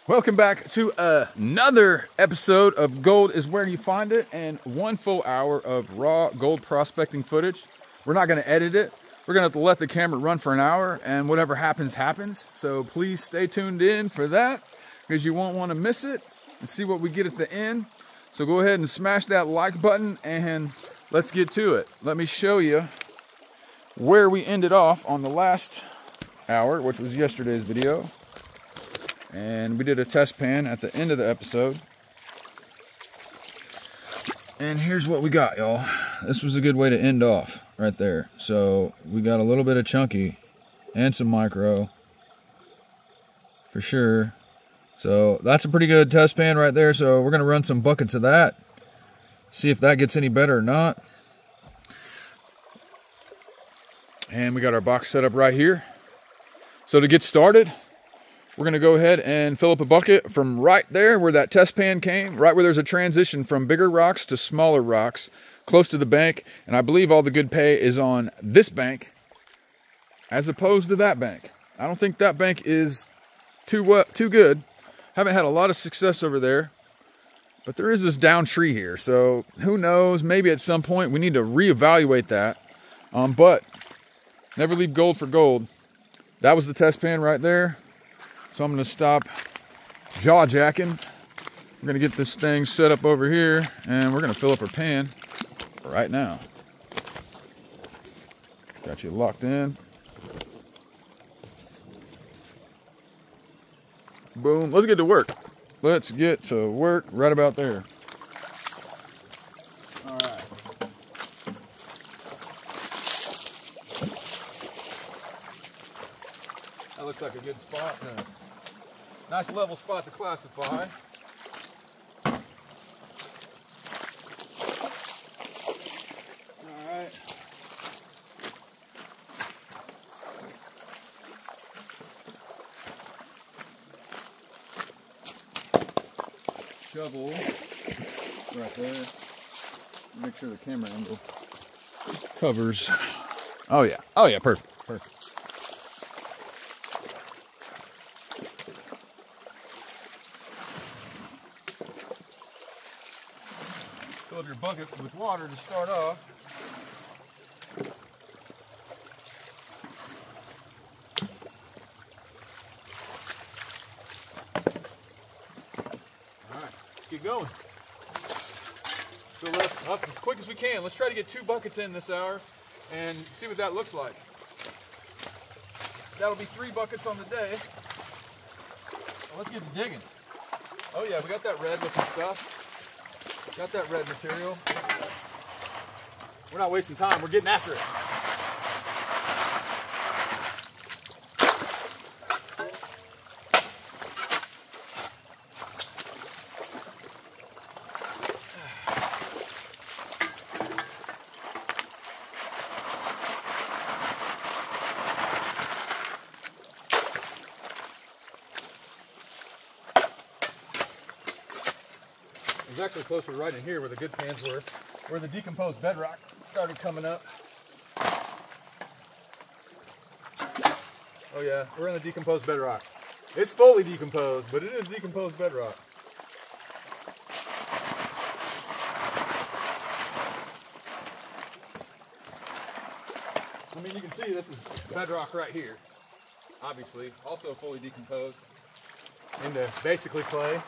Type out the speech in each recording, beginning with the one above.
Welcome back to another episode of Gold is Where You Find It, and 1 full hour of raw gold prospecting footage. We're not going to edit it. We're going to have to let the camera run for an hour, and whatever happens, happens. So please stay tuned in for that, because you won't want to miss it and see what we get at the end. So go ahead and smash that like button, and let's get to it. Let me show you where we ended off on the last hour, which was yesterday's video. And we did a test pan at the end of the episode. And here's what we got, y'all. This was a good way to end off right there. So we got a little bit of chunky and some micro for sure. So that's a pretty good test pan right there. So we're gonna run some buckets of that, see if that gets any better or not. And we got our box set up right here. So to get started, we're going to go ahead and fill up a bucket from right there where that test pan came, right where there's a transition from bigger rocks to smaller rocks, close to the bank. And I believe all the good pay is on this bank as opposed to that bank. I don't think that bank is too good. Haven't had a lot of success over there. But there is this down tree here. So who knows, maybe at some point we need to reevaluate that. But never leave gold for gold. That was the test pan right there. So I'm gonna stop jaw jacking. We're gonna get this thing set up over here, and we're gonna fill up our pan right now. Got you locked in. Boom, let's get to work. Let's get to work right about there. All right. That looks like a good spot. Nice level spot to classify. All right. Shovel right there. Make sure the camera angle covers. Oh yeah. Oh yeah, perfect. Perfect. Fill up your bucket with water to start off. All right, let's get going. Fill that up as quick as we can. Let's try to get 2 buckets in this hour and see what that looks like. That'll be 3 buckets on the day. Well, let's get to digging. Oh yeah, we got that red looking stuff. Got that red material. We're not wasting time, we're getting after it. It was actually closer right in here where the good pans were, where the decomposed bedrock started coming up. Oh yeah, we're in the decomposed bedrock. It's fully decomposed, but it is decomposed bedrock. I mean, you can see this is bedrock right here, obviously, also fully decomposed into basically clay.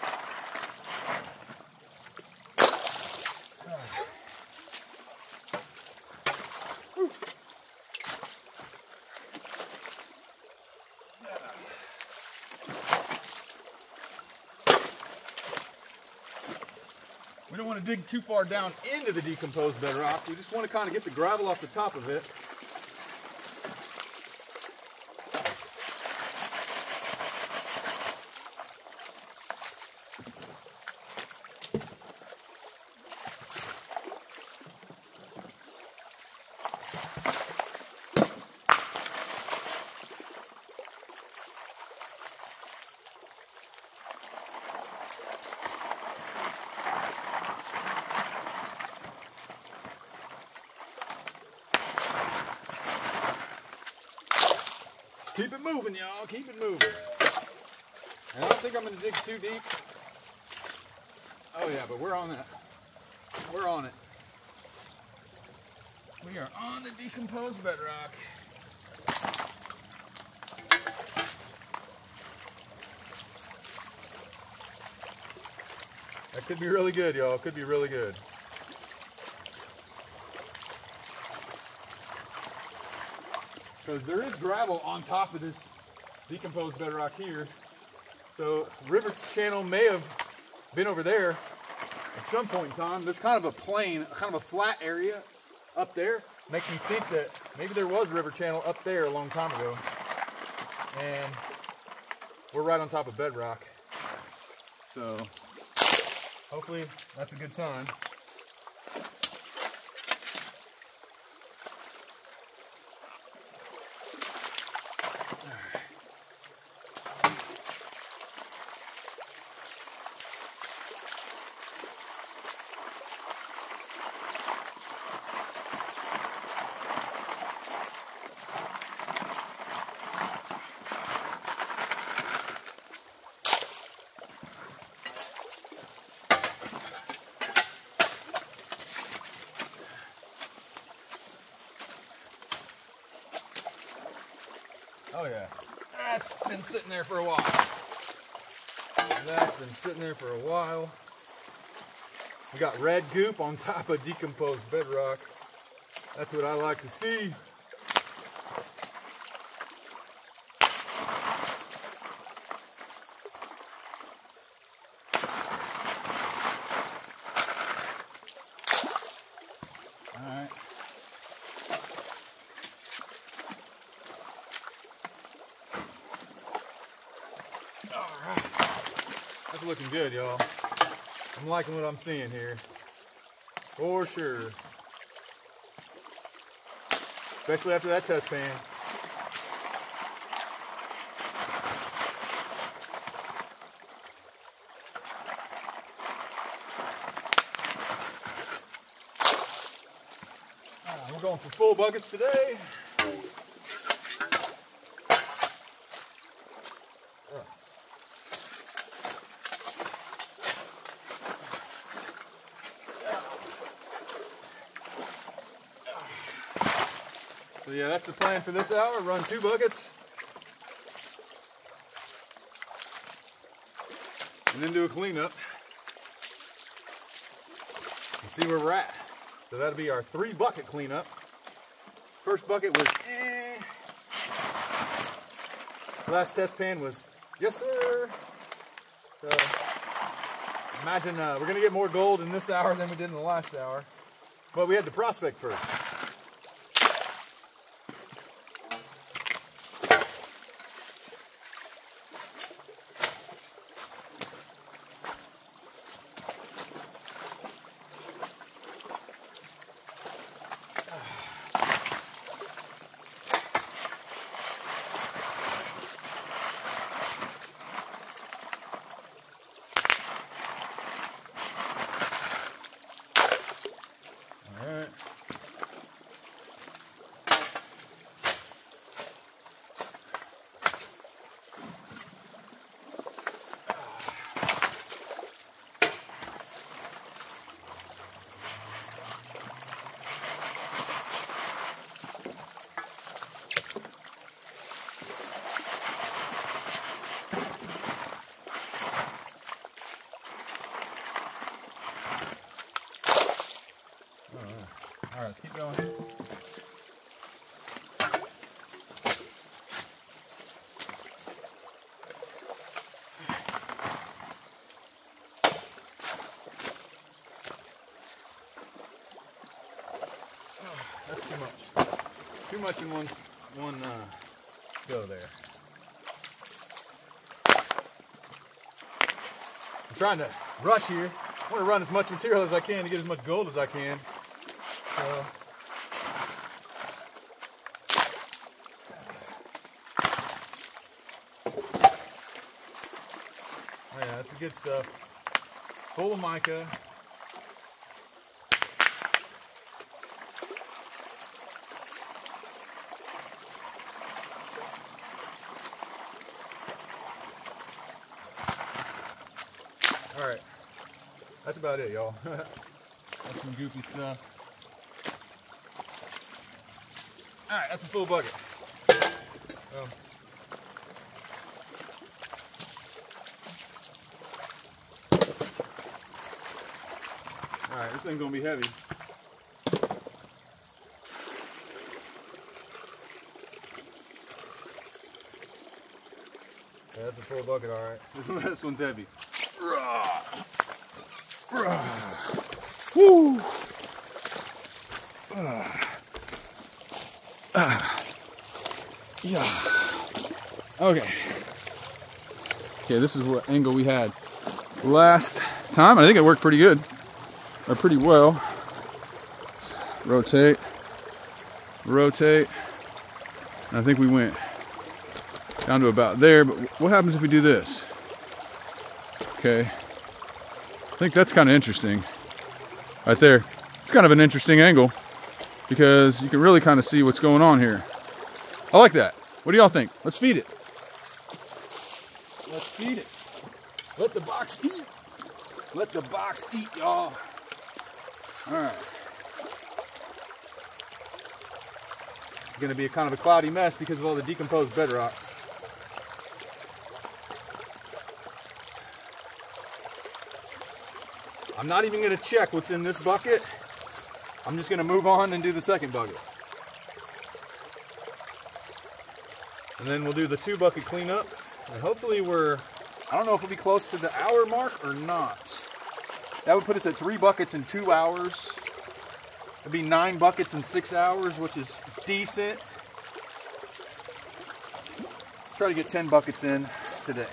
We don't want to dig too far down into the decomposed bedrock. We just want to kind of get the gravel off the top of it. Keep it moving, y'all. Keep it moving. Yep. think I'm gonna dig too deep. Oh yeah, but we're on that. We're on it. We are on the decomposed bedrock. That could be really good, y'all. Could be really good. Because there is gravel on top of this decomposed bedrock here. So river channel may have been over there at some point in time. There's kind of a plain, kind of a flat area up there. Makes me think that maybe there was river channel up there a long time ago. And we're right on top of bedrock. So hopefully that's a good sign. Oh yeah, that's been sitting there for a while. That's been sitting there for a while. We got red goop on top of decomposed bedrock. That's what I like to see. All right. That's looking good, y'all. I'm liking what I'm seeing here. For sure. Especially after that test pan. We're going for full buckets today. So yeah, that's the plan for this hour. Run 2 buckets. And then do a cleanup. And see where we're at. So that'll be our 3 bucket cleanup. First bucket was Last test pan was yes sir. So imagine we're gonna get more gold in this hour than we did in the last hour. But we had to prospect first. All right, let's keep going. That's too much. Too much in one go there. I'm trying to rush here. I want to run as much material as I can to get as much gold as I can. So, oh yeah, that's the good stuff. Full of mica. All right, that's about it, y'all. That's some goofy stuff. All right, that's a full bucket. All right, this thing's gonna be heavy. Yeah, that's a full bucket, all right. This one's heavy. Woo! Yeah. Okay. Okay, this is what angle we had last time. I think it worked pretty good, or pretty well. Let's rotate, rotate. And I think we went down to about there, but what happens if we do this? Okay. I think that's kind of interesting. Right there. It's kind of an interesting angle because you can really kind of see what's going on here. I like that. What do y'all think? Let's feed it. Let's feed it. Let the box eat. Let the box eat, y'all. All right. It's going to be a kind of a cloudy mess because of all the decomposed bedrock. I'm not even going to check what's in this bucket. I'm just going to move on and do the second bucket. And then we'll do the 2 bucket cleanup. And hopefully I don't know if we'll be close to the hour mark or not. That would put us at 3 buckets in 2 hours. It'd be 9 buckets in 6 hours, which is decent. Let's try to get 10 buckets in today.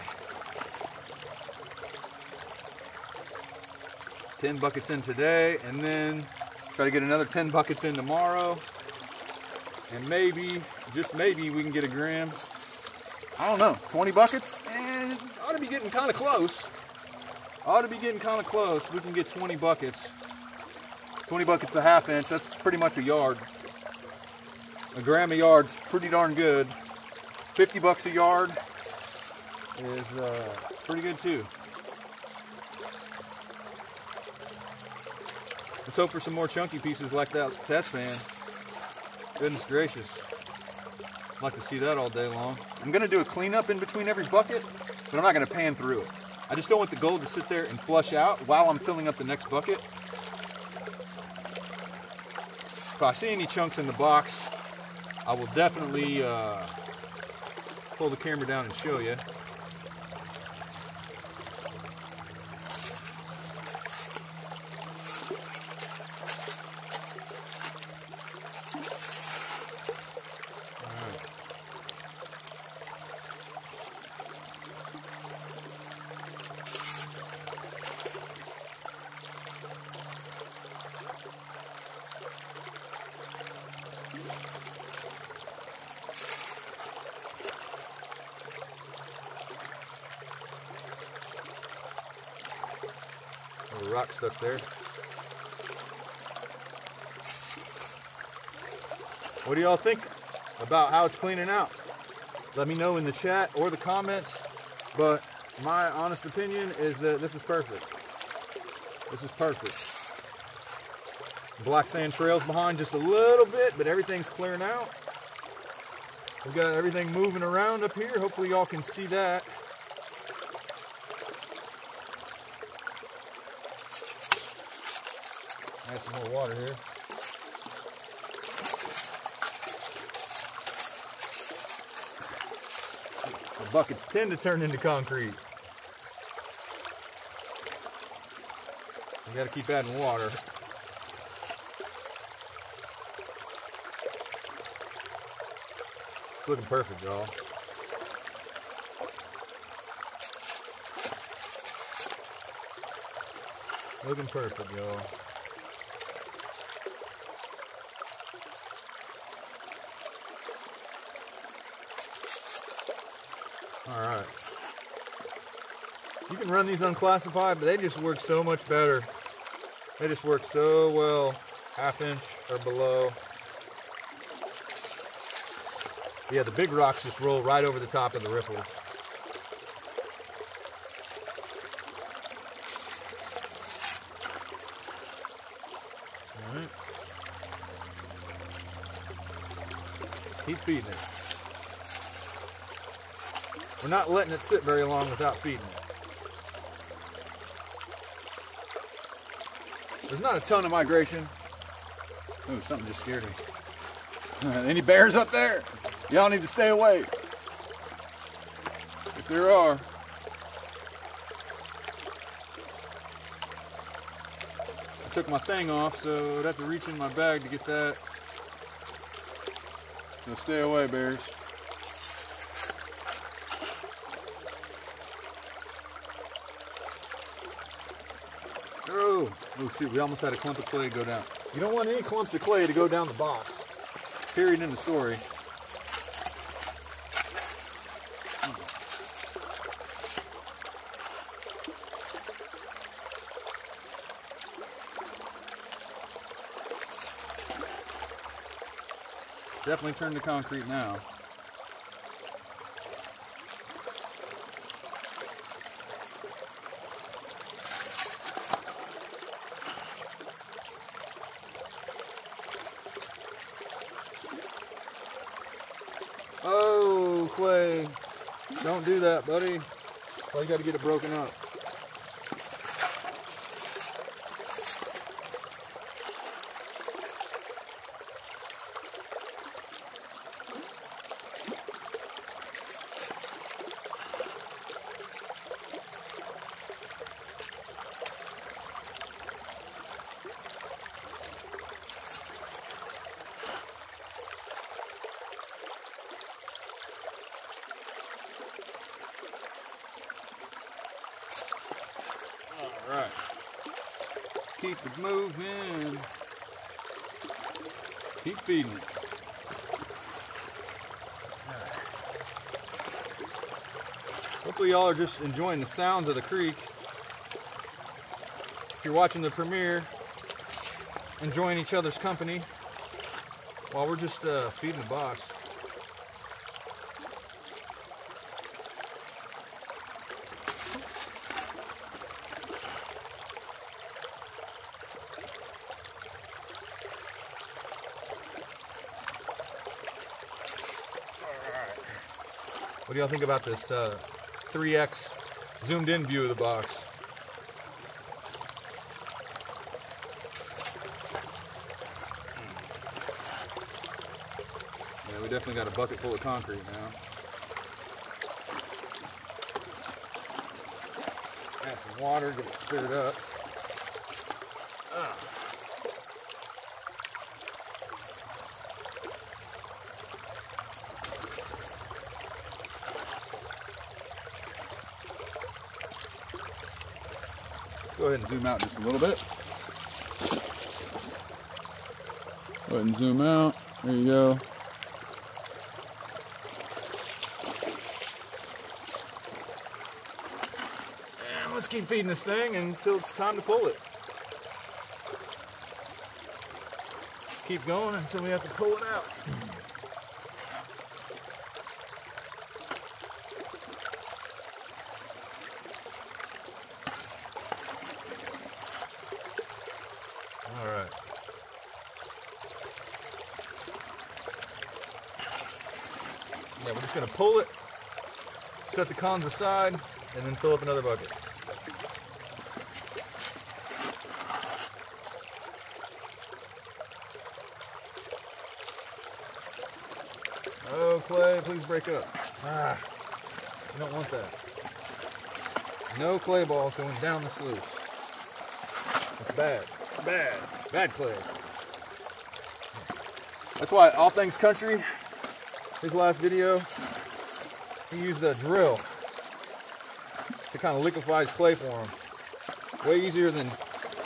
10 buckets in today, and then try to get another 10 buckets in tomorrow. And maybe, just maybe, we can get a gram. I don't know, 20 buckets? And ought to be getting kind of close. Ought to be getting kind of close. We can get 20 buckets. 20 buckets a ½ inch, that's pretty much a yard. A gram a yard's pretty darn good. 50 bucks a yard is pretty good too. Let's hope for some more chunky pieces like that test pan. Goodness gracious. I'd like to see that all day long. I'm going to do a cleanup in between every bucket, but I'm not going to pan through it. I just don't want the gold to sit there and flush out while I'm filling up the next bucket. If I see any chunks in the box, I will definitely pull the camera down and show you. Rock stuck there. What do y'all think about how it's cleaning out? Let me know in the chat or the comments, but my honest opinion is that this is perfect. This is perfect. Black sand trails behind just a little bit, but everything's clearing out. We've got everything moving around up here. Hopefully y'all can see that. Add some more water here. The buckets tend to turn into concrete. You gotta keep adding water. It's looking perfect, y'all. Looking perfect, y'all. All right. You can run these unclassified, but they just work so much better. They just work so well, ½ inch or below. Yeah, the big rocks just roll right over the top of the riffles. Keep feeding it. We're not letting it sit very long without feeding it. There's not a ton of migration. Oh, something just scared me. Any bears up there? Y'all need to stay away. If there are. I took my thing off, so I'd have to reach in my bag to get that. So stay away, bears. Oh shoot, we almost had a clump of clay go down. You don't want any clumps of clay to go down the box. Period in the story. Definitely turned to concrete now. Oh, clay. Don't do that, buddy. Well, you got to get it broken up. All right. Keep it moving. Keep feeding it. Hopefully y'all are just enjoying the sounds of the creek. If you're watching the premiere, enjoying each other's company while we're just feeding the box. What do y'all think about this 3x zoomed in view of the box? Yeah, we definitely got a bucket full of concrete now. Add some water, get it stirred up. Go ahead and zoom out just a little bit. Go ahead and zoom out. There you go. And let's keep feeding this thing until it's time to pull it. Keep going until we have to pull it out. Yeah, we're just going to pull it, set the cons aside, and then fill up another bucket. Oh, clay, please break up. You don't want that. No clay balls going down the sluice. That's bad. Bad. Bad clay. That's why All Things Country, his last video, he used a drill to kind of liquefy his clay for him. Way easier than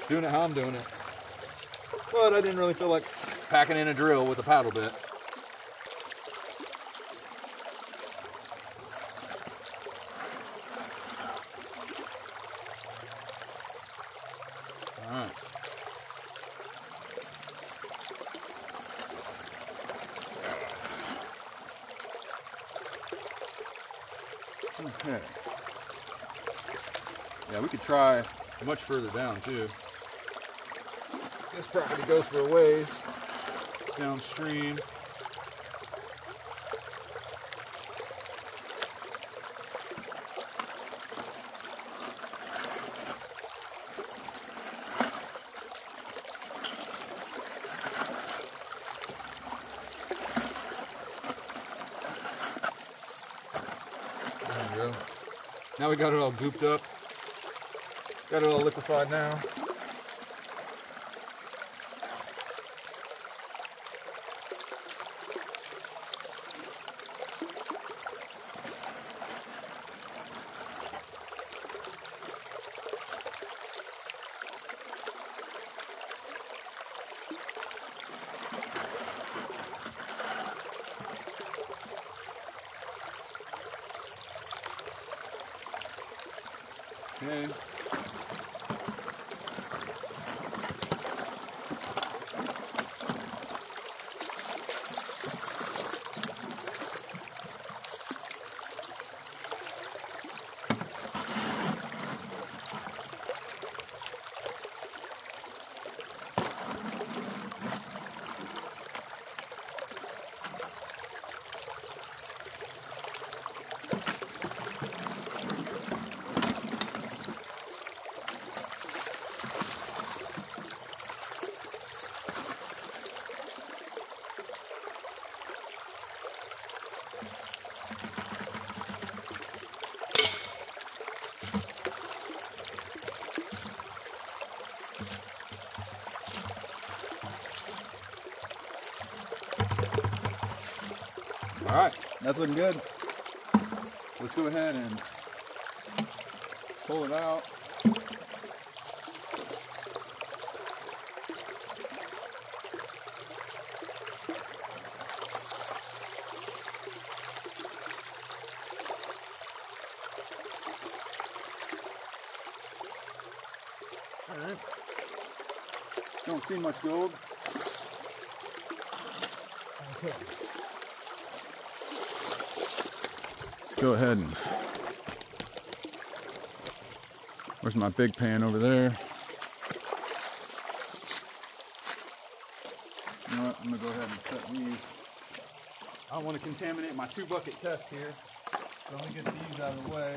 doing it how I'm doing it. But I didn't really feel like packing in a drill with a paddle bit. All right. Okay. Yeah, we could try much further down too. This property goes for a ways downstream. Now we got it all gooped up. Got it all liquefied now. Okay. All right, that's looking good. Let's go ahead and pull it out. All right. Don't see much gold. Okay. Go ahead and, where's my big pan over there? You know what, I'm gonna go ahead and set these. I don't want to contaminate my 2-bucket test here, so let me get these out of the way.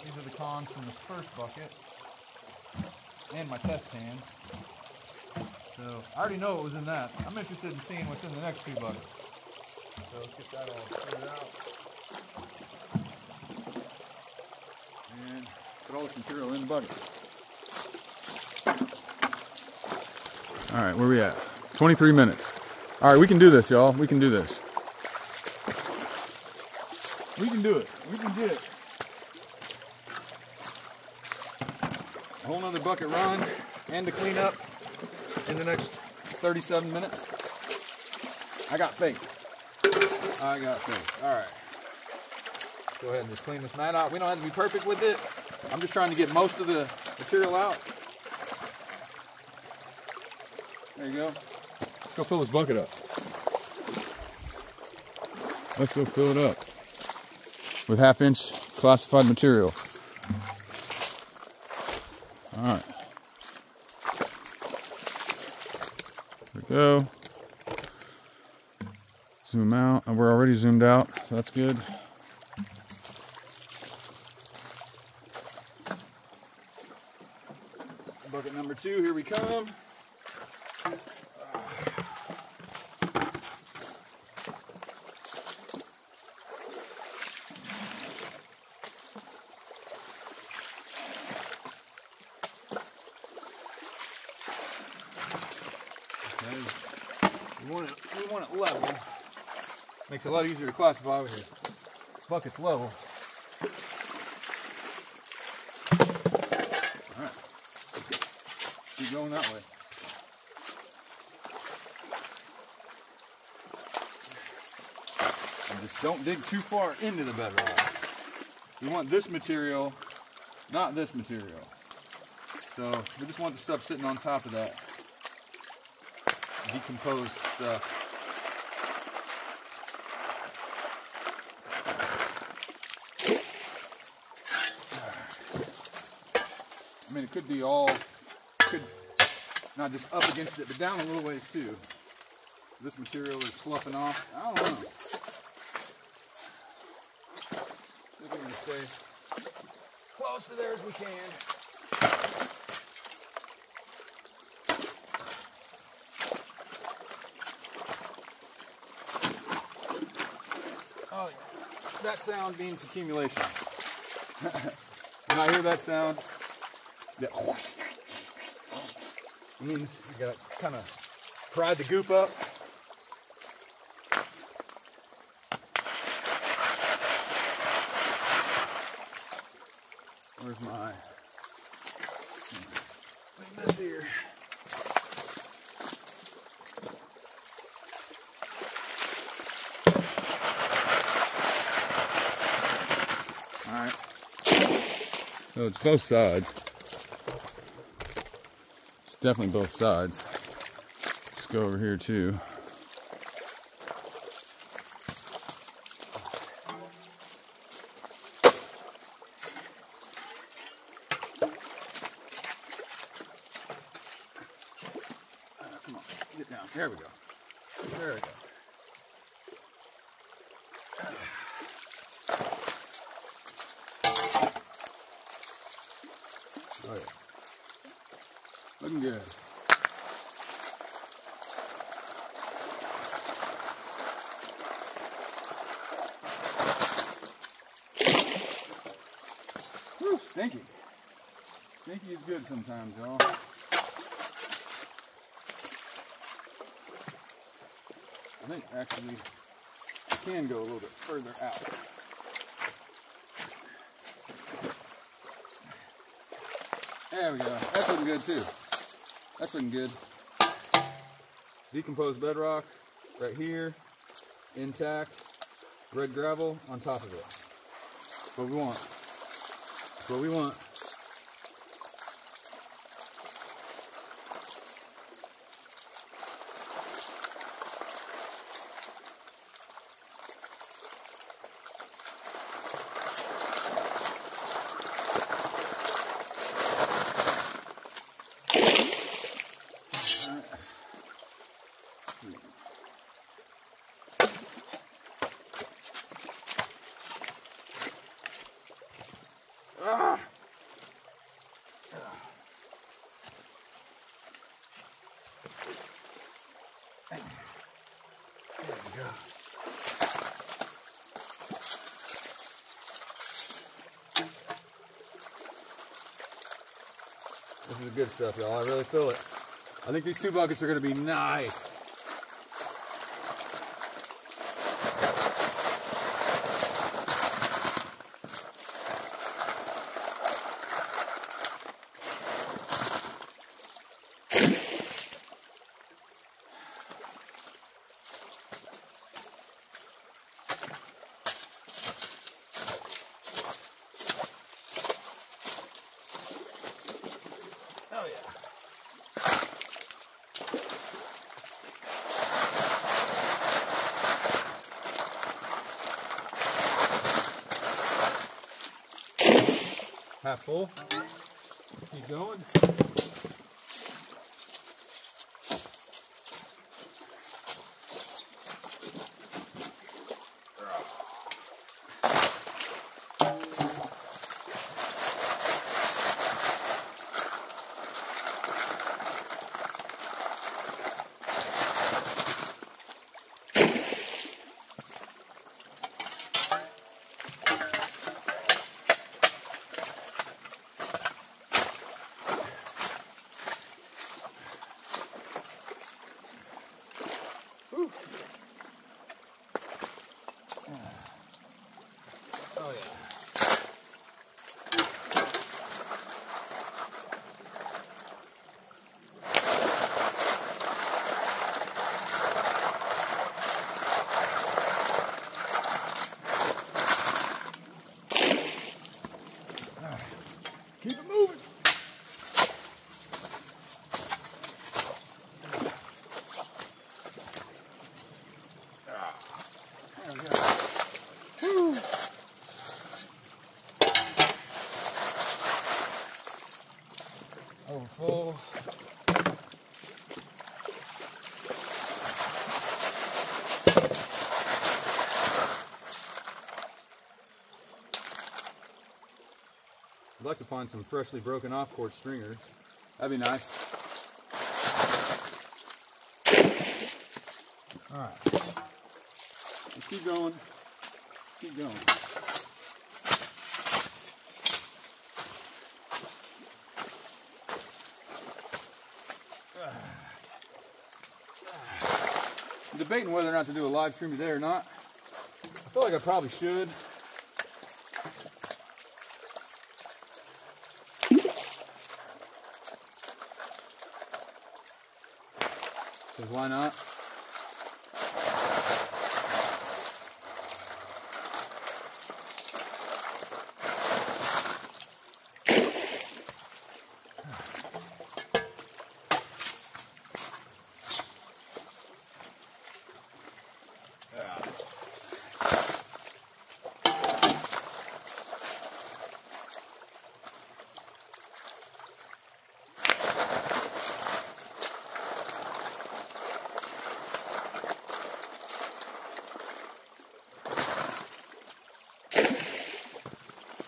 These are the cons from the first bucket and my test pans. So I already know what was in that. I'm interested in seeing what's in the next 2 buckets. So let's get that all cleared out. And put all this material in the bucket. All right, where we at? 23 minutes. All right, we can do this, y'all. We can do this. We can do it. We can get it. A whole nother bucket run and to clean up in the next 37 minutes. I got faith. I got faith. All right. Go ahead and just clean this mat out. We don't have to be perfect with it. I'm just trying to get most of the material out. There you go. Let's go fill this bucket up. Let's go fill it up with 1/2-inch classified material. All right. There we go. Zoom out, and we're already zoomed out, so that's good. Bucket number 2, here we come. We want it level. Makes it a lot easier to classify when your bucket's level. Alright. Keep going that way. And just don't dig too far into the bedrock. We want this material, not this material. So we just want the stuff sitting on top of that decomposed stuff. I mean, it could be all, could not just up against it, but down a little ways too. This material is sloughing off. I don't know. We're going to stay close to there as we can. Oh yeah, that sound means accumulation. When I hear that sound, it means you gotta kind of pride the goop up. Where's my mess here? All right. So it's both sides. It's definitely both sides. Let's go over here too. Come on, get down. There we go. There we go. Oh yeah. Looking good. Whew, stinky. Stinky is good sometimes, y'all. I think actually I can go a little bit further out. There we go. That's looking good too. That's looking good. Decomposed bedrock right here, intact, red gravel on top of it. That's what we want. That's what we want. Ah. There we go. This is the good stuff, y'all. I really feel it. I think these 2 buckets are going to be nice. Oh yeah. Half full. Keep going. Oh yeah. Keep it moving. There we go. Whew. Over full. I'd like to find some freshly broken off cord stringers. That'd be nice. All right. Let's keep going. Keep going. I'm debating whether or not to do a live stream today or not. I feel like I probably should. Because why not?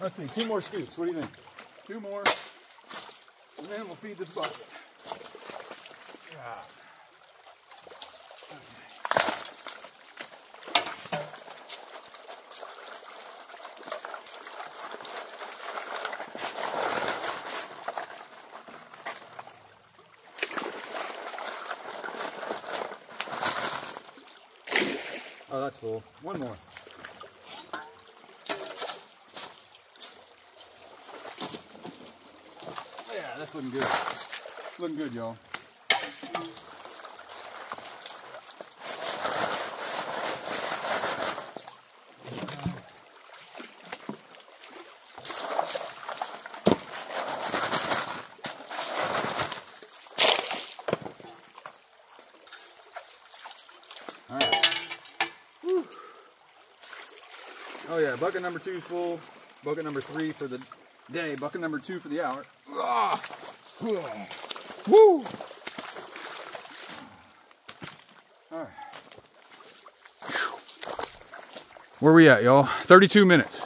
Let's see, 2 more scoops. What do you think? 2 more, and then we'll feed this bucket. Oh, that's full. 1 more. That's looking good. Looking good, y'all. All right. Whew. Oh yeah, bucket number 2 is full. Bucket number 3 for the day. Bucket number 2 for the hour. Ah. Woo! All right. Where we at, y'all? 32 minutes.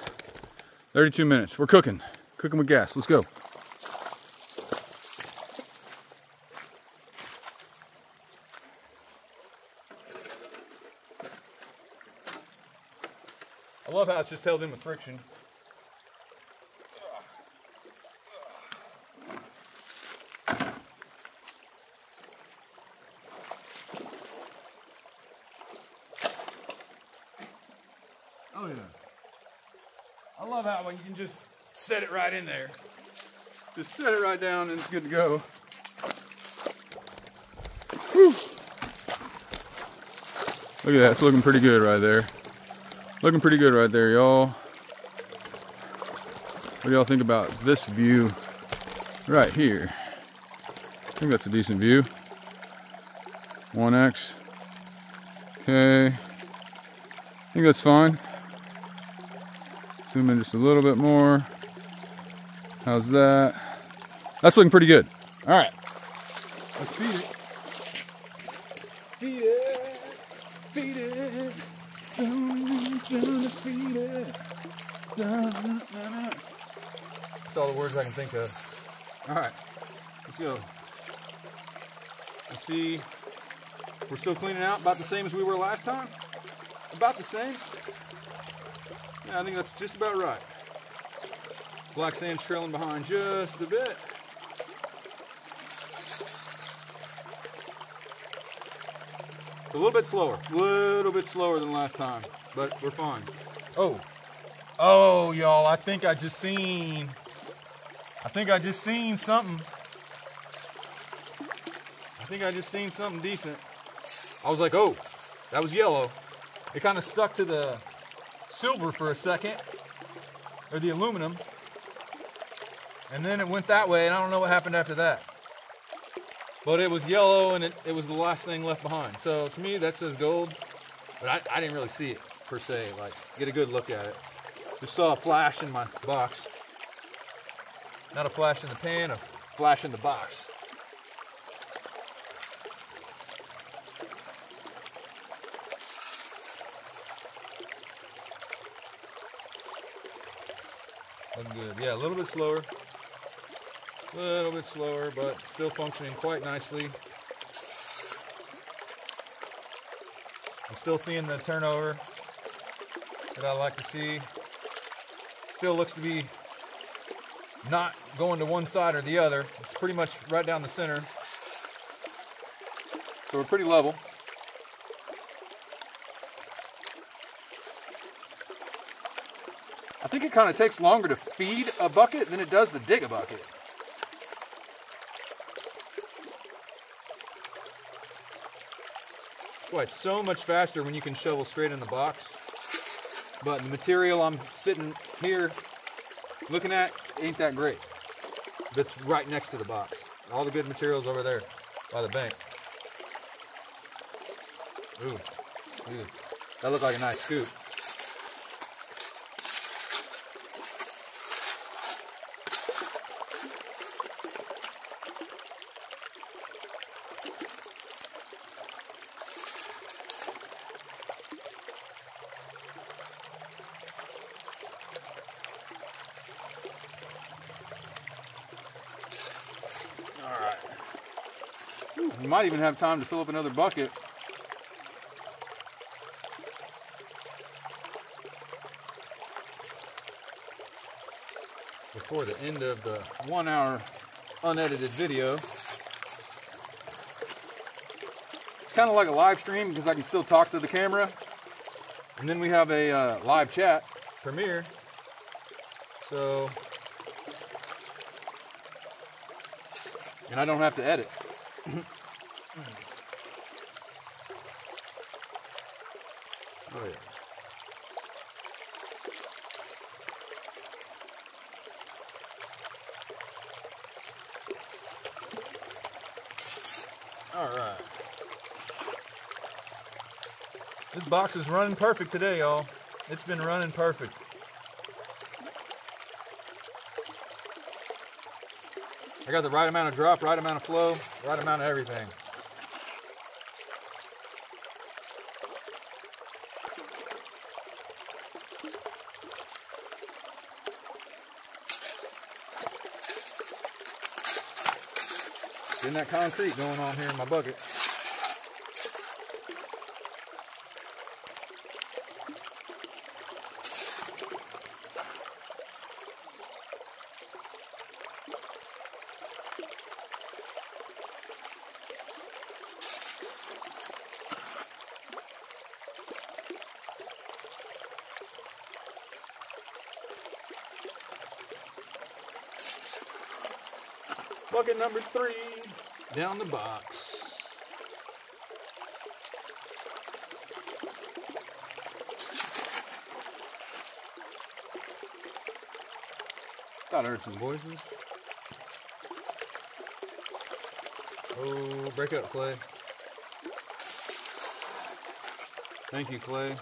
32 minutes. We're cooking. Cooking with gas. Let's go. I love how it's just held in with friction. Oh yeah. I love how you can just set it right in there. Just set it right down and it's good to go. Whew. Look at that, it's looking pretty good right there. Looking pretty good right there, y'all. What do y'all think about this view right here? I think that's a decent view. 1x. Okay. I think that's fine. Zoom in just a little bit more. How's that? That's looking pretty good. All right. Let's feed it. Feed it. Feed it. Gonna feed it. That's all the words I can think of. All right. Let's go. Let's see. We're still cleaning out about the same as we were last time. About the same. Yeah, I think that's just about right. Black sand's trailing behind just a bit. It's a little bit slower than last time, but we're fine. Oh, y'all, I think I just seen something. I think I just seen something decent. I was like, oh, that was yellow. It kind of stuck to the silver for a second, or the aluminum, and then it went that way, and I don't know what happened after that. But it was yellow, and it was the last thing left behind. So to me, that says gold, but I didn't really see it per se, like get a good look at it. Just saw a flash in my box. Not a flash in the pan, a flash in the box. Looking good. Yeah, a little bit slower. But still functioning quite nicely. I'm still seeing the turnover. that I like to see. Still looks to be not going to one side or the other. It's pretty much right down the center. So we're pretty level. I think it kind of takes longer to feed a bucket than it does to dig a bucket. Boy, it's so much faster when you can shovel straight in the box. But the material I'm sitting here looking at ain't that great. That's right next to the box. All the good material's over there by the bank. Ooh, that looked like a nice scoop. You might even have time to fill up another bucket. Before the end of the 1 hour unedited video. It's kind of like a live stream because I can still talk to the camera. And then we have a live chat premiere. So, and I don't have to edit. Oh yeah. All right. This box is running perfect today, y'all. It's been running perfect. I got the right amount of drop, right amount of flow, right amount of everything. Getting that concrete going on here in my bucket. Bucket number 3 down the box. Thought I heard some voices. Oh, break up, Clay. Thank you, Clay.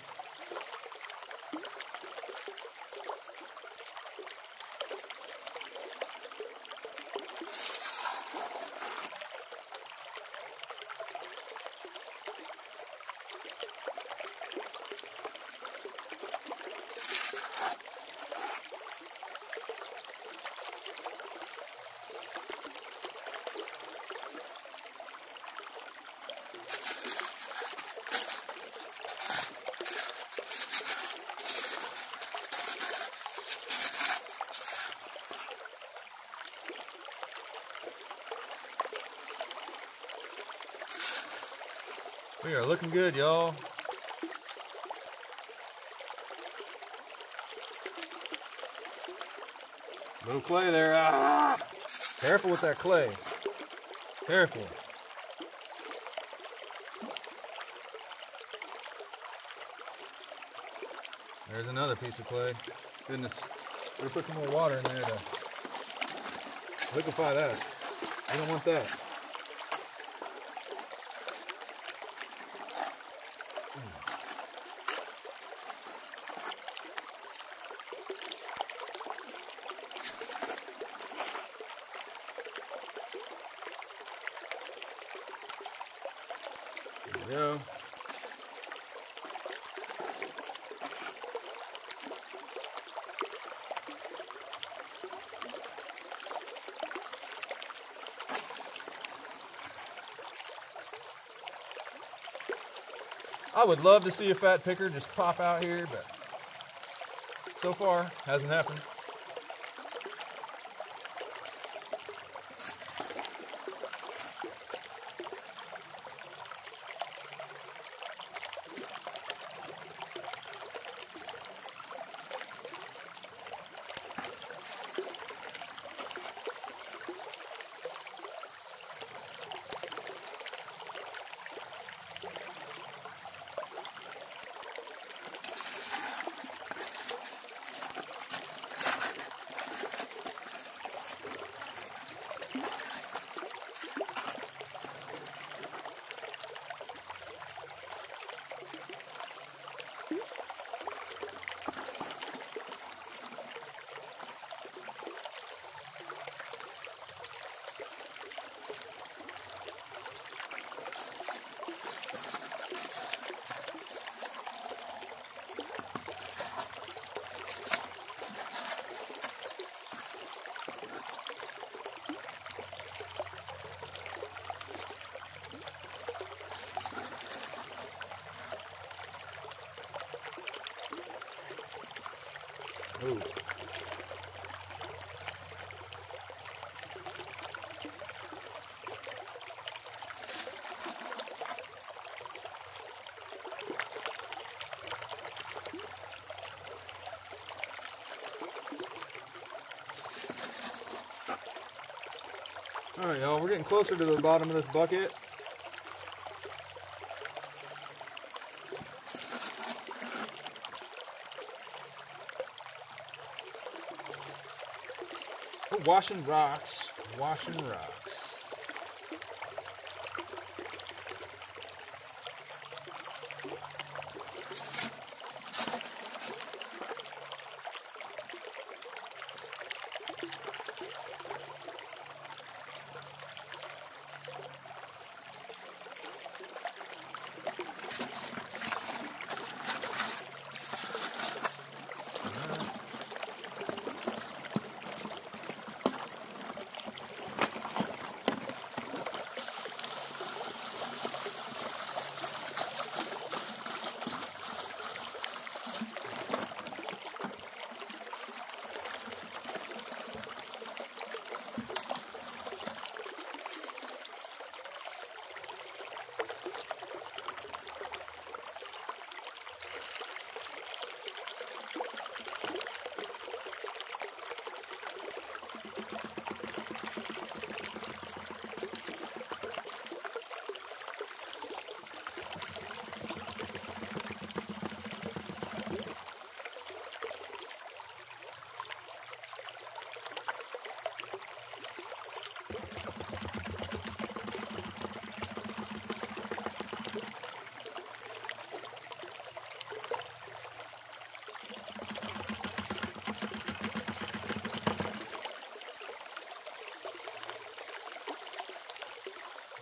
We are looking good, y'all. Little clay there. Ah! Careful with that clay. Careful. There's another piece of clay. Goodness. We're gonna put some more water in there to liquefy that. We don't want that. There we go. I would love to see a fat picker just pop out here, but So far, hasn't happened. Ooh. All right, y'all, we're getting closer to the bottom of this bucket. We're washing rocks, washing rocks.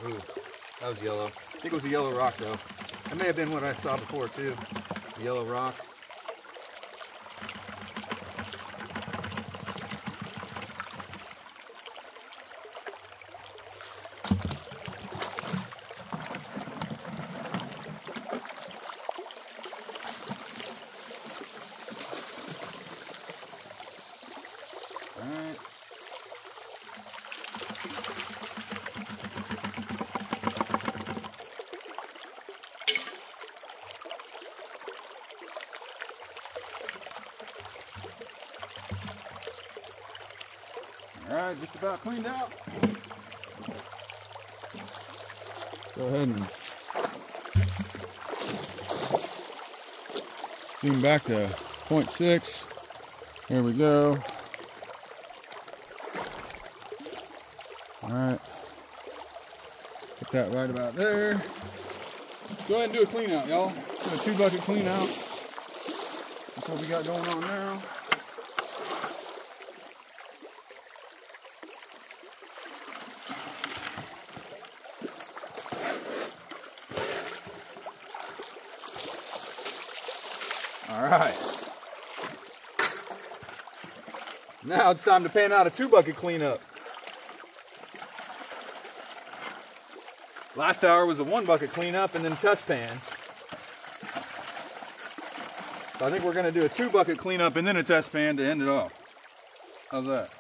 Ooh, that was yellow. I think it was a yellow rock though. That may have been what I saw before too. The yellow rock. Alright. Alright, just about cleaned out. Go ahead and zoom back to 0.6. Here we go. Alright. Put that right about there. Go ahead and do a clean out, y'all. Do a 2-bucket clean out. That's what we got going on now. Alright. Now it's time to pan out a 2-bucket cleanup. Last hour was a 1-bucket cleanup and then test pans. So I think we're gonna do a 2-bucket cleanup and then a test pan to end it off. How's that?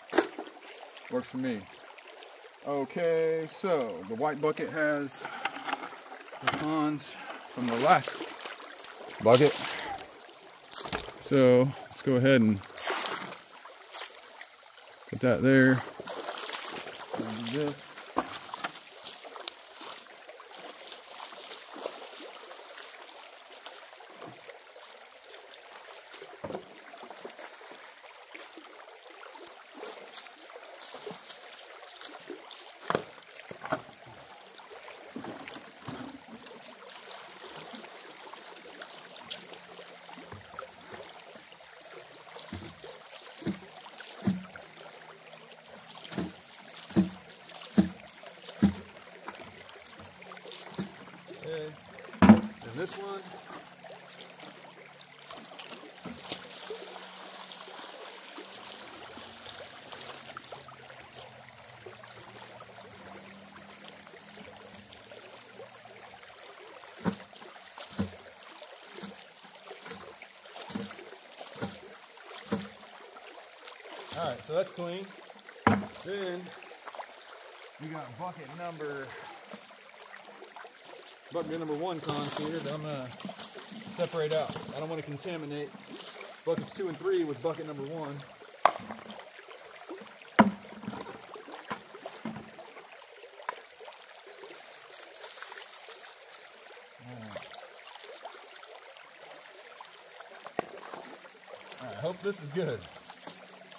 Works for me. Okay, so the white bucket has the ponds from the last bucket. So let's go ahead and put that there. And do this. And this one. All right, so that's clean. Then we got bucket number 1 cons here that I'm gonna separate out. I don't want to contaminate buckets 2 and 3 with bucket number 1. I hope this is good.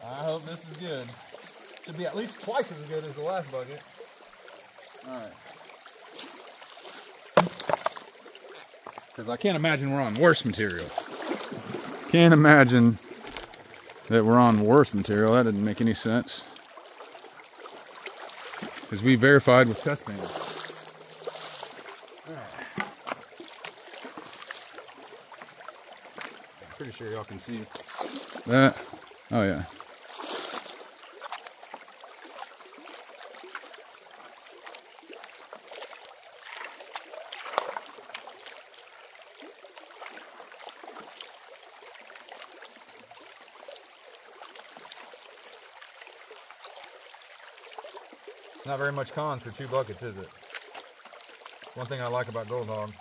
I hope this is good. Should be at least twice as good as the last bucket. Alright. Because I can't imagine we're on worse material. Can't imagine that we're on worse material. That didn't make any sense. Because we verified with test pans. Alright. I'm pretty sure y'all can see that. Oh yeah. Not very much cons for 2 buckets, is it? One thing I like about Gold Hog.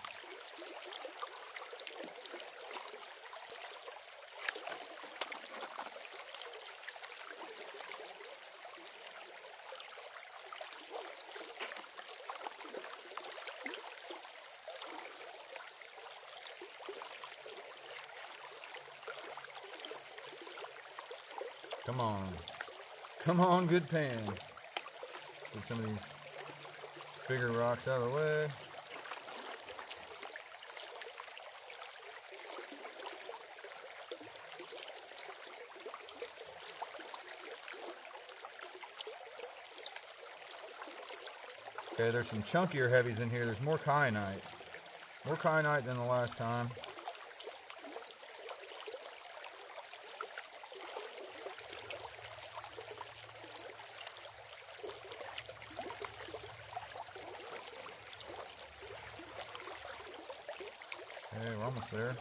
Come on. Come on, good pan. Get some of these bigger rocks out of the way. Okay, there's some chunkier heavies in here. There's more kyanite. More kyanite than the last time. Okay, we're almost there.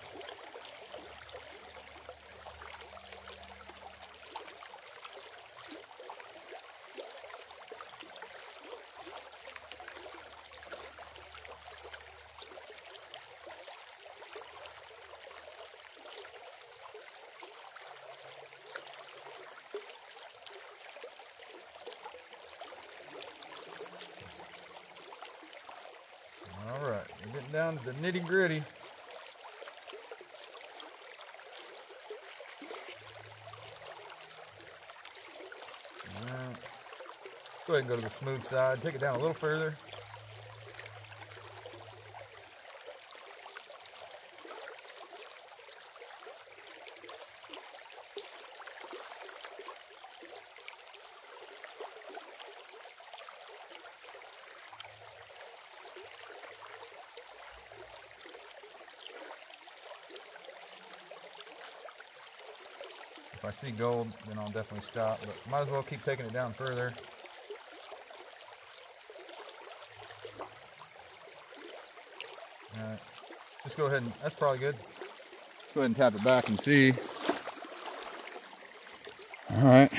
All right, we're getting down to the nitty-gritty. Go ahead and go to the smooth side. Take it down a little further. If I see gold, then I'll definitely stop, but might as well keep taking it down further. Alright, just go ahead and, that's probably good. go ahead and tap it back and see. All right.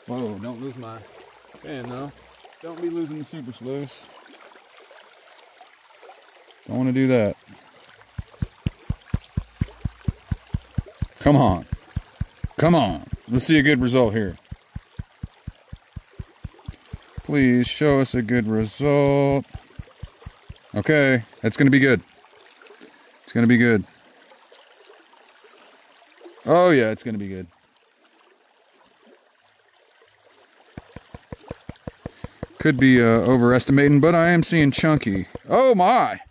Whoa, don't lose my fan though. Don't be losing the super sluice. Don't want to do that. Come on. Come on. Let's see a good result here. Please show us a good result. Okay, that's going to be good. It's going to be good. Oh yeah, it's going to be good. Could be overestimating, but I am seeing chunky. Oh my!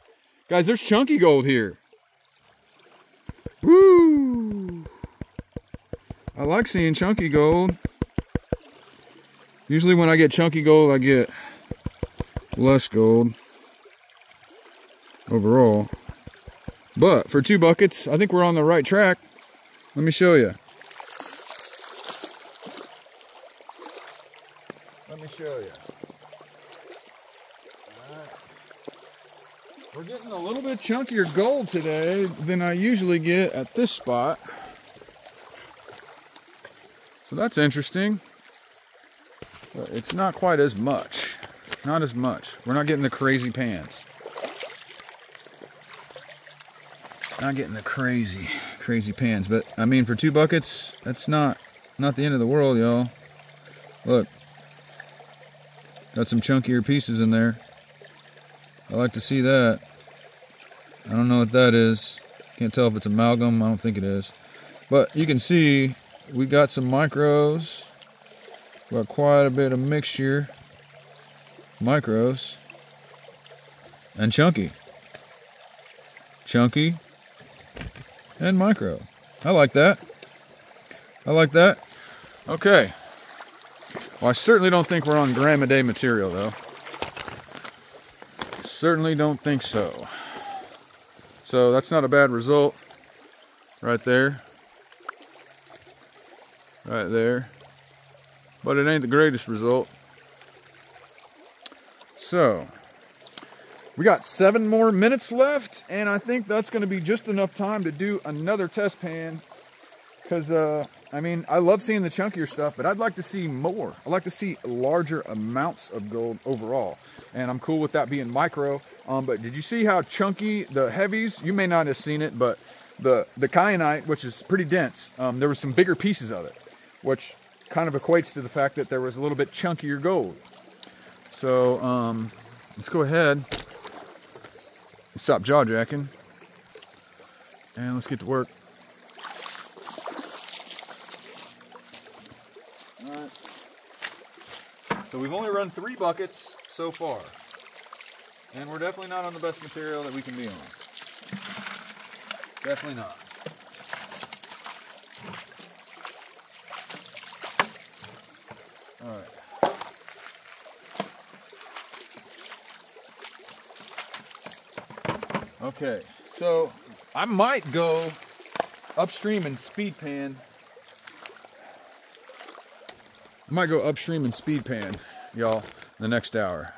Guys, there's chunky gold here. Woo! I like seeing chunky gold. Usually when I get chunky gold, I get less gold overall. But for 2 buckets, I think we're on the right track. Let me show you. Let me show you. We're getting a little bit chunkier gold today than I usually get at this spot. So that's interesting. But it's not quite as much. Not as much. We're not getting the crazy pans. Not getting the crazy pans. But I mean, for 2 buckets, that's not the end of the world, y'all. Look. Got some chunkier pieces in there. I like to see that. I don't know what that is. Can't tell if it's amalgam. I don't think it is. But you can see we got some micros. Got quite a bit of mixture. Micros. And chunky. Chunky. And micro. I like that. I like that. Okay. Well, I certainly don't think we're on gram-a-day material, though. Certainly don't think so. So that's not a bad result. Right there. Right there. But it ain't the greatest result. So, we got 7 more minutes left, and I think that's going to be just enough time to do another test pan. Because, I mean, I love seeing the chunkier stuff, but I'd like to see more. I'd like to see larger amounts of gold overall. And I'm cool with that being micro. But did you see how chunky the heavies? You may not have seen it, but the kyanite, which is pretty dense, there were some bigger pieces of it, which kind of equates to the fact that there was a little bit chunkier gold. So let's go ahead and stop jaw jacking, and let's get to work. All right. So we've only run 3 buckets so far. And we're definitely not on the best material that we can be on. Definitely not. Alright. Okay, so I might go upstream and speed pan. I might go upstream and speed pan, y'all, the next hour.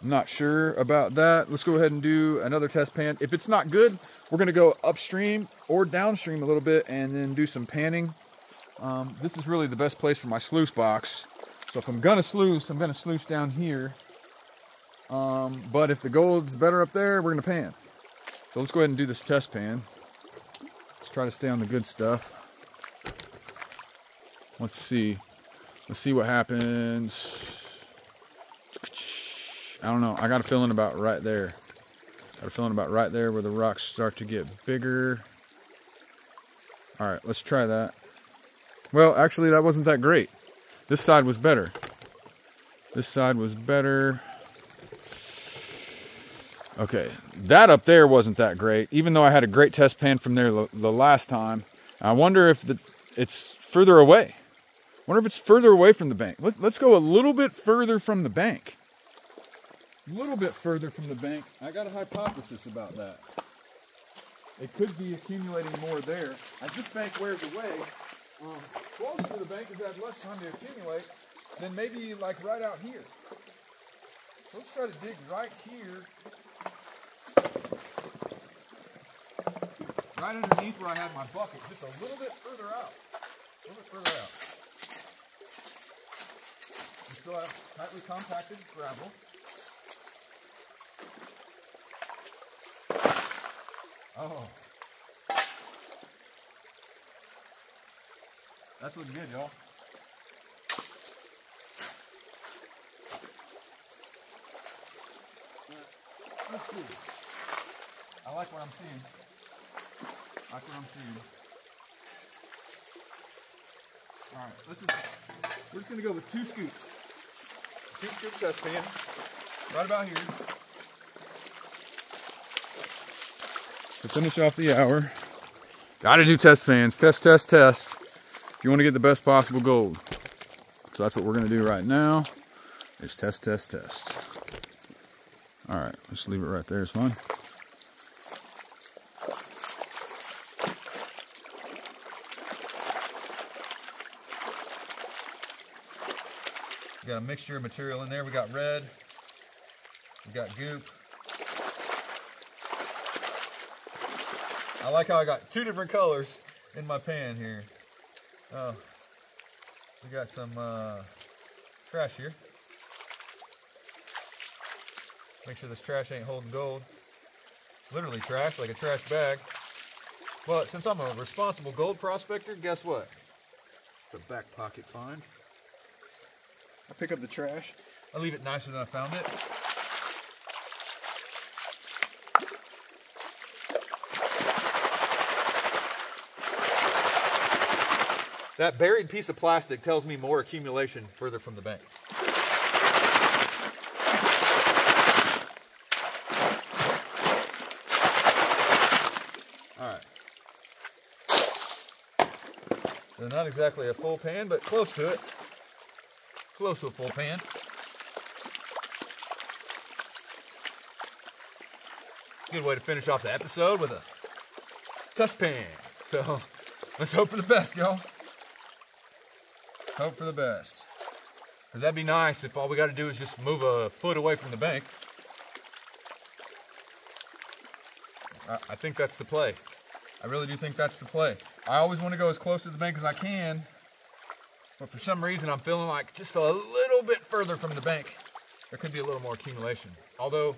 I'm not sure about that. Let's go ahead and do another test pan. If it's not good, we're gonna go upstream or downstream a little bit and then do some panning. This is really the best place for my sluice box. So if I'm gonna sluice down here. But if the gold's better up there, we're gonna pan. So let's go ahead and do this test pan. Let's try to stay on the good stuff. Let's see what happens. I don't know. I got a feeling about right there. Got a feeling about right there where the rocks start to get bigger. All right, let's try that. Well, actually, that wasn't that great. This side was better. This side was better. Okay, that up there wasn't that great, even though I had a great test pan from there the last time. I wonder if it's further away. I wonder if it's further away from the bank. Let's go a little bit further from the bank. A little bit further from the bank. I got a hypothesis about that. It could be accumulating more there. As this bank wears away, closer to the bank has had less time to accumulate than maybe like right out here. So let's try to dig right here. right underneath where I had my bucket, just a little bit further out. A little bit further out. We still have tightly compacted gravel. Oh. That's looking good, y'all. Let's see. I like what I'm seeing. All right, we're just gonna go with 2 scoops. 2-scoop test pan, right about here. To finish off the hour, gotta do test pans. Test, test, test. If you want to get the best possible gold. So that's what we're gonna do right now. Is test, test, test. All right, just leave it right there. It's fine. We got a mixture of material in there. We got red, we got goop. I like how I got 2 different colors in my pan here. Oh, we got some trash here. Make sure this trash ain't holding gold. Literally trash, like a trash bag. Well, since I'm a responsible gold prospector, guess what? It's a back pocket find. I pick up the trash. I leave it nicer than I found it. That buried piece of plastic tells me more accumulation further from the bank. All right. So not exactly a full pan, but close to it. Close to a full pan. Good way to finish off the episode with a test pan. So let's hope for the best, y'all. Hope for the best. Because that'd be nice if all we got to do is just move a foot away from the bank. I think that's the play. I really do think that's the play. I always want to go as close to the bank as I can. But for some reason, I'm feeling like just a little bit further from the bank, there could be a little more accumulation. Although,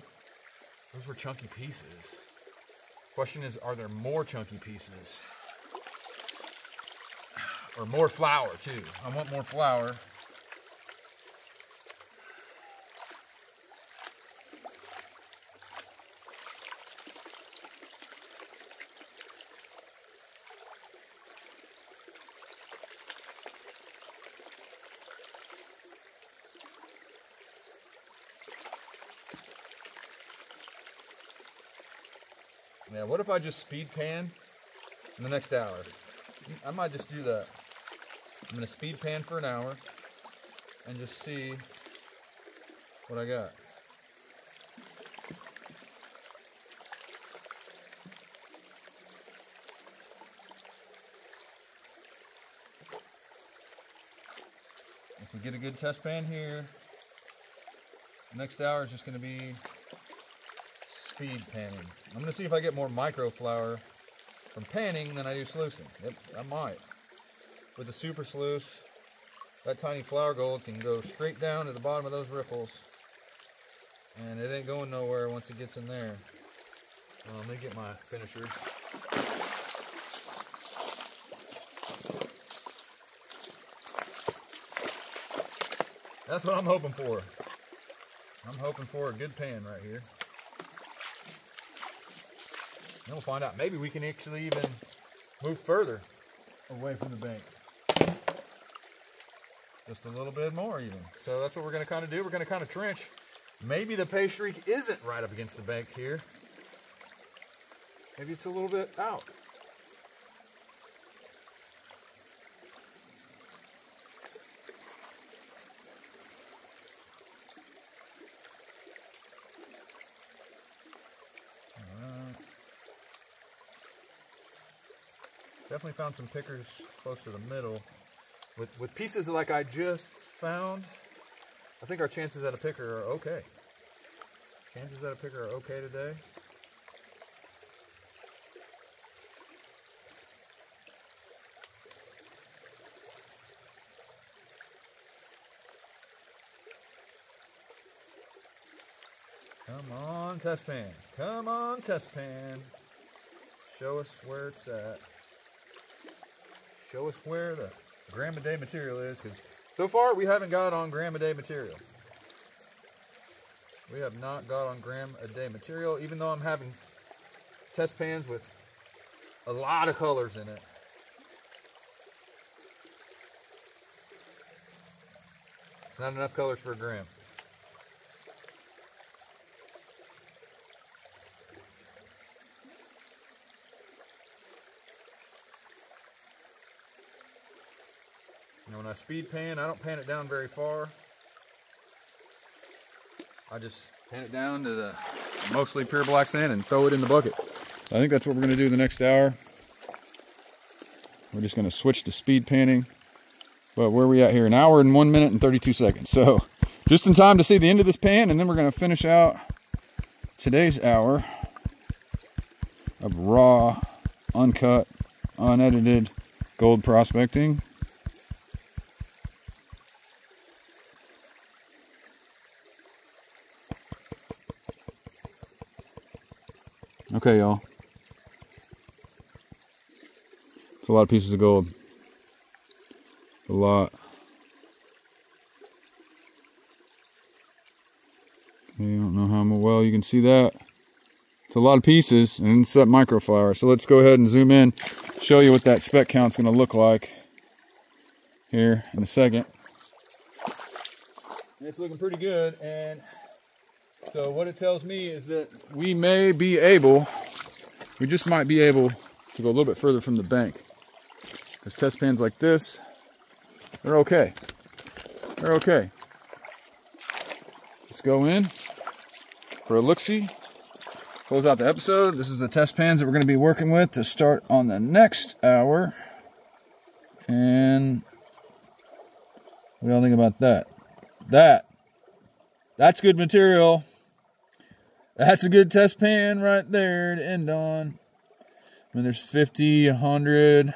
those were chunky pieces. Question is, are there more chunky pieces? Or more flour, too. I want more flour. Yeah, what if I just speed pan in the next hour? I might just do that. I'm gonna speed pan for an hour and just see what I got. If we get a good test pan here, the next hour is just gonna be speed panning. I'm gonna see if I get more micro flour from panning than I do sluicing. Yep, I might. With the super sluice, that tiny flour gold can go straight down to the bottom of those riffles, and it ain't going nowhere once it gets in there. Let me get my finisher. That's what I'm hoping for. I'm hoping for a good pan right here. And we'll find out. Maybe we can actually even move further away from the bank. Just a little bit more even. So that's what we're going to kind of do. We're going to kind of trench. Maybe the pay streak isn't right up against the bank here. Maybe it's a little bit out. Definitely found some pickers close to the middle. With pieces like I just found, I think our chances at a picker are okay. Chances at a picker are okay today. Come on, test pan. Come on, test pan. Show us where it's at. Show us where the gram a day material is, because so far we haven't got on gram a day material. We have not got on gram a day material, even though I'm having test pans with a lot of colors in it. It's not enough colors for a gram. And when I speed pan, I don't pan it down very far. I just pan it down to the mostly pure black sand and throw it in the bucket. I think that's what we're going to do the next hour. We're just going to switch to speed panning. But where are we at here? An hour and 1 minute and 32 seconds. So just in time to see the end of this pan, and then we're going to finish out today's hour of raw, uncut, unedited gold prospecting. Okay, y'all. It's a lot of pieces of gold. It's a lot. Okay, I don't know how well you can see that. It's a lot of pieces, and it's that microflower. So let's go ahead and zoom in, show you what that speck count's going to look like here in a second. It's looking pretty good, and so what it tells me is that we may be able, we just might be able to go a little bit further from the bank. Because test pans like this, they're okay. They're okay. Let's go in for a look-see. Close out the episode. This is the test pans that we're going to be working with to start on the next hour. And what do y'all think about that? That's good material. That's a good test pan right there to end on. I mean, there's 50, 100.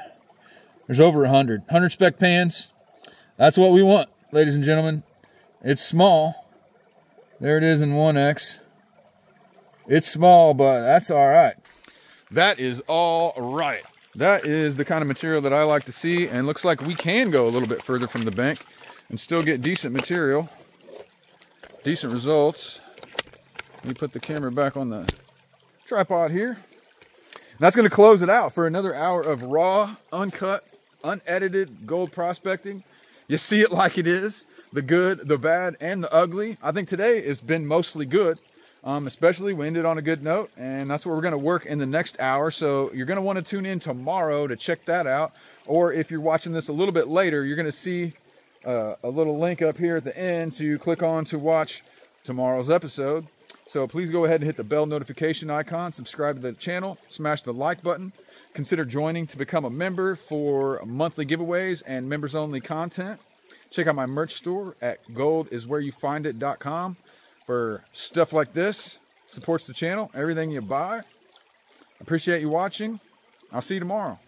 There's over 100. 100 spec pans. That's what we want, ladies and gentlemen. It's small. There it is in 1X. It's small, but that's all right. That is all right. That is the kind of material that I like to see, and looks like we can go a little bit further from the bank and still get decent material. Decent results. Let me put the camera back on the tripod here. And that's going to close it out for another hour of raw, uncut, unedited gold prospecting. You see it like it is. The good, the bad, and the ugly. I think today has been mostly good. Especially we ended on a good note, and that's what we're going to work in the next hour. So you're going to want to tune in tomorrow to check that out. Or if you're watching this a little bit later, you're going to see a little link up here at the end to click on to watch tomorrow's episode. So please go ahead and hit the bell notification icon, subscribe to the channel, smash the like button. Consider joining to become a member for monthly giveaways and members only content. Check out my merch store at goldiswhereyoufind.com for stuff like this. Supports the channel, everything you buy. Appreciate you watching. I'll see you tomorrow.